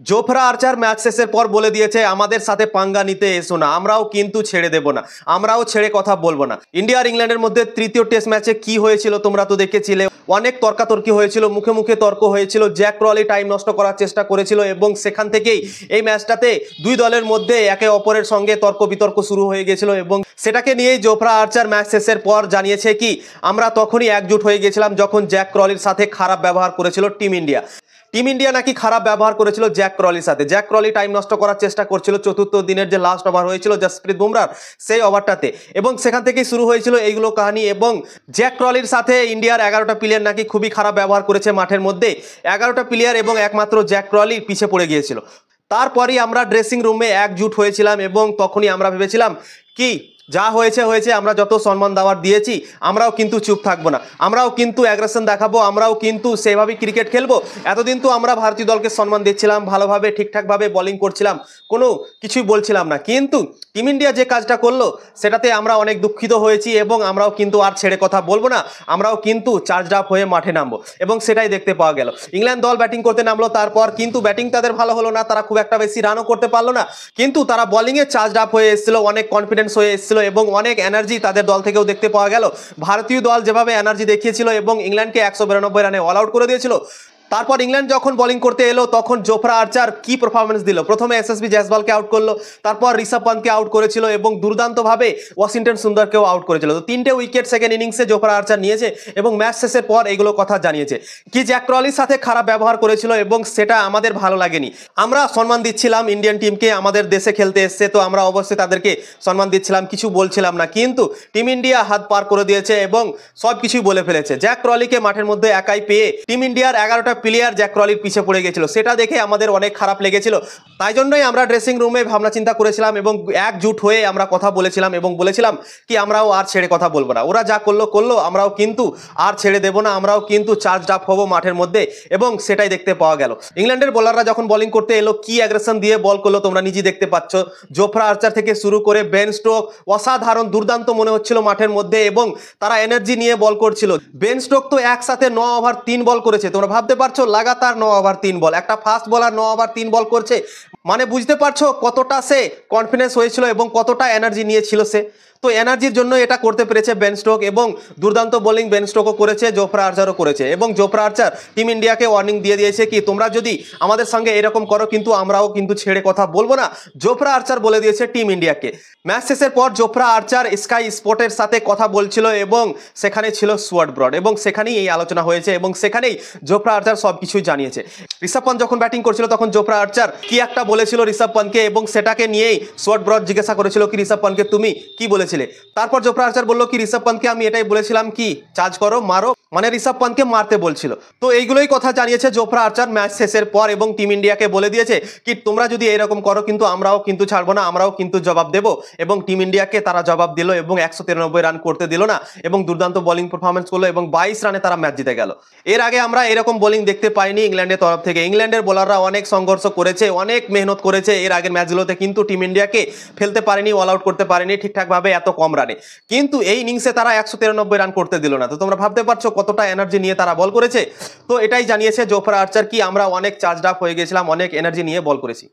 জোফরা আর্চার match শেষের পর বলে দিয়েছে আমাদের সাথে পাঙ্গা নিতে এসো না, আমরাও কিন্তু ছেড়ে দেব না, আমরাও ছেড়ে কথা বলবো না। ইন্ডিয়া আর ইংল্যান্ডের মধ্যে তৃতীয় টেস্ট ম্যাচে কি হয়েছিল তোমরা তো দেখেছিলে। অনেক তর্কাতর্কি হয়েছিল, মুখে মুখে তর্ক হয়েছিল, জ্যাক ক্রলি টাইম নষ্ট করার চেষ্টা করেছিল এবং সেখান থেকেই এই ম্যাচটাতে দুই দলের মধ্যে একে অপরের সঙ্গে তর্ক বিতর্ক শুরু হয়ে গেছিল এবং সেটাকে নিয়েই জোফরা আর্চার ম্যাচ শেষের পর জানিয়েছে কি আমরা তখনই একজুট হয়ে গেছিলাম যখন জ্যাক ক্রলির সাথে খারাপ ব্যবহার করেছিল টিম ইন্ডিয়া। টিম ইন্ডিয়া নাকি খারাপ ব্যবহার করেছিল জ্যাক ক্রলির সাথে। জ্যাক ক্রলি টাইম নষ্ট করার চেষ্টা করছিল চতুর্থ দিনের যে লাস্ট ওভার হয়েছিল জসপ্রীত বুমরার সেই ওভারটাতে, এবং সেখান থেকেই শুরু হয়েছিল এইগুলো কাহিনী। এবং জ্যাক ক্রলির সাথে ইন্ডিয়ার 11টা প্লেয়ার নাকি খুবই খারাপ ব্যবহার করেছে মাঠের মধ্যে। 11টা প্লেয়ার এবং একমাত্র জ্যাক ক্রলি পিছে পড়ে গিয়েছিল। তারপরই আমরা ড্রেসিং রুমে একজুট হয়েছিলাম এবং তখনই আমরা ভেবেছিলাম কি যা হয়েছে হয়েছে, আমরা যত সম্মান দেওয়ার দিয়েছি আমরাও কিন্তু চুপ থাকবো না, আমরাও কিন্তু অ্যাগ্রেশন দেখাবো, আমরাও কিন্তু সেভাবেই ক্রিকেট খেলবো। এতদিন তো আমরা ভারতীয় দলকে সম্মান দিচ্ছিলাম, ভালোভাবে ঠিকঠাকভাবে বোলিং করছিলাম, কোনো কিছুই বলছিলাম না, কিন্তু টিম ইন্ডিয়া যে কাজটা করলো সেটাতে আমরা অনেক দুঃখিত হয়েছি এবং আমরাও কিন্তু আর ছেড়ে কথা বলবো না, আমরাও কিন্তু চার্জড আপ হয়ে মাঠে নামবো। এবং সেটাই দেখতে পাওয়া গেল। ইংল্যান্ড দল ব্যাটিং করতে নামলো, তারপর কিন্তু ব্যাটিং তাদের ভালো হলো না, তারা খুব একটা বেশি রানও করতে পারলো না, কিন্তু তারা বোলিংয়ে চার্জড আপ হয়ে এসেছিল, অনেক কনফিডেন্স হয়ে এসেছিল এবং অনেক এনার্জি তাদের দল থেকেও দেখতে পাওয়া গেল। ভারতীয় দল যেভাবে এনার্জি দেখিয়েছিল এবং ইংল্যান্ডকে 192 রানে অল আউট করে দিয়েছিল। তারপর ইংল্যান্ড যখন বোলিং করতে এলো তখন জোফরা আর্চার কি পারফরমেন্স দিল। প্রথমে এসএসবি জয়সওয়ালকে আউট করলো, তারপর ঋষভ পান্তকে আউট করেছিল এবং দুর্দান্তভাবে ওয়াশিংটন সুন্দরকেও আউট করেছিল। তো 3টে উইকেট সেকেন্ড ইনিংসে জোফরা আর্চার নিয়েছে এবং ম্যাচ শেষের পর এগুলো কথা জানিয়েছে কি জ্যাক ক্রলির সাথে খারাপ ব্যবহার করেছিল এবং সেটা আমাদের ভালো লাগেনি। আমরা সম্মান দিচ্ছিলাম ইন্ডিয়ান টিমকে, আমাদের দেশে খেলতে এসছে তো আমরা অবশ্যই তাদেরকে সম্মান দিচ্ছিলাম, কিছু বলছিলাম না, কিন্তু টিম ইন্ডিয়া হাত পার করে দিয়েছে এবং সব কিছুই বলে ফেলেছে। জ্যাক ক্রলিকে মাঠের মধ্যে একাই পেয়ে টিম ইন্ডিয়ার 11টা প্লেয়ার জ্যাক ক্রলির পিছে পড়ে গেছিল, সেটা দেখে আমাদের অনেক খারাপ লেগেছিল। তাই জন্যই আমরা ড্রেসিং রুমে ভাবনা চিন্তা করেছিলাম এবং একজুট হয়ে আমরা কথা বলেছিলাম এবং বলেছিলাম কি আমরাও আর ছেড়ে কথা বলবো না, ওরা যা করলো করলো, আমরাও কিন্তু আর ছেড়ে দেব না, আমরাও কিন্তু চার্জড আপ হবো মাঠের মধ্যে। এবং সেটাই দেখতে পাওয়া গেল। ইংল্যান্ডের বোলাররা যখন বোলিং করতে এলো কি অ্যাগ্রেশন দিয়ে বল করলো তোমরা নিজে দেখতে পাচ্ছ। জোফরা আর্চার থেকে শুরু করে বেন স্টোক অসাধারণ দুর্দান্ত মনে হচ্ছিল মাঠের মধ্যে এবং তারা এনার্জি নিয়ে বল করছিল। বেন স্টোক তো একসাথে 9 ওভার 3 বল করেছে, তোমরা ভাবতে পারছো লাগাতার 9 ওভার 3 বল, একটা ফাস্ট বোলার 9 ওভার 3 বল করছে, মানে বুঝতে পারছো কতটা সে কনফিডেন্স হয়েছিল এবং কতটা এনার্জি নিয়েছিল সে। তো এনার্জির জন্য এটা করতে পেরেছে বেন স্টোক এবং দুর্দান্ত বোলিং বেন স্টোকও করেছে, জোফরা আর্চারও করেছে। এবং জোফরা আর্চার টিম ইন্ডিয়াকে ওয়ার্নিং দিয়ে দিয়েছে কি তোমরা যদি আমাদের সঙ্গে এরকম করো কিন্তু আমরাও কিন্তু ছেড়ে কথা বলবো না, জোফরা আর্চার বলে দিয়েছে টিম ইন্ডিয়াকে। ম্যাচ শেষের পর জোফরা আর্চার স্কাই স্পোর্টের সাথে কথা বলছিল এবং সেখানে ছিল স্টুয়ার্ট ব্রড এবং সেখানেই এই আলোচনা হয়েছে এবং সেখানেই জোফরা আর্চার সব কিছুই জানিয়েছে। ঋষভ পান্ত যখন ব্যাটিং করছিল তখন জোফরা আর্চার কি একটা বলেছিল ঋষভ পান্তকে এবং সেটাকে নিয়েই স্টুয়ার্ট ব্রড জিজ্ঞাসা করেছিল কি ঋষভ পান্তকে তুমি কি বলেছিলে। তারপর জোফরা আর্চার বলল কি ঋষভ পান্তকে আমি এটাই বলেছিলাম কি চার্জ করো মারো, মানে ঋষভ পান্তকে মারতে বলছিল। তো এইগুলোই কথা জানিয়েছে জোফরা আর্চার ম্যাচ শেষের পর এবং টিম ইন্ডিয়াকে বলে দিয়েছে কি তোমরা যদি এরকম করো কিন্তু আমরাও কিন্তু ছাড়বো না, আমরাও কিন্তু জবাব দেবো। এবং টিম ইন্ডিয়াকে তারা জবাব দিল এবং 193 রান করতে দিল না এবং দুর্দান্ত বোলিং পারফরমেন্স করলো এবং 22 রানে তারা ম্যাচ জিতে গেল। এর আগে আমরা এরকম বোলিং দেখতে পাইনি ইংল্যান্ডের তরফ থেকে। ইংল্যান্ডের বোলাররা অনেক সংঘর্ষ করেছে, অনেক মেহনত করেছে এর আগের ম্যাচগুলোতে, কিন্তু টিম ইন্ডিয়াকে ফেলতে পারেনি, অল আউট করতে পারেনি ঠিকঠাকভাবে এত কম রানে। কিন্তু এই ইনিংসে তারা 193 রান করতে দিল না। তো তোমরা ভাবতে পারছো কতটা এনার্জি নিয়ে তারা বল করেছে। তো এটাই জানিয়েছে জোফরা আর্চার কি আমরা অনেক চার্জড আপ হয়ে গেছিলাম, অনেক এনার্জি নিয়ে বল করেছি।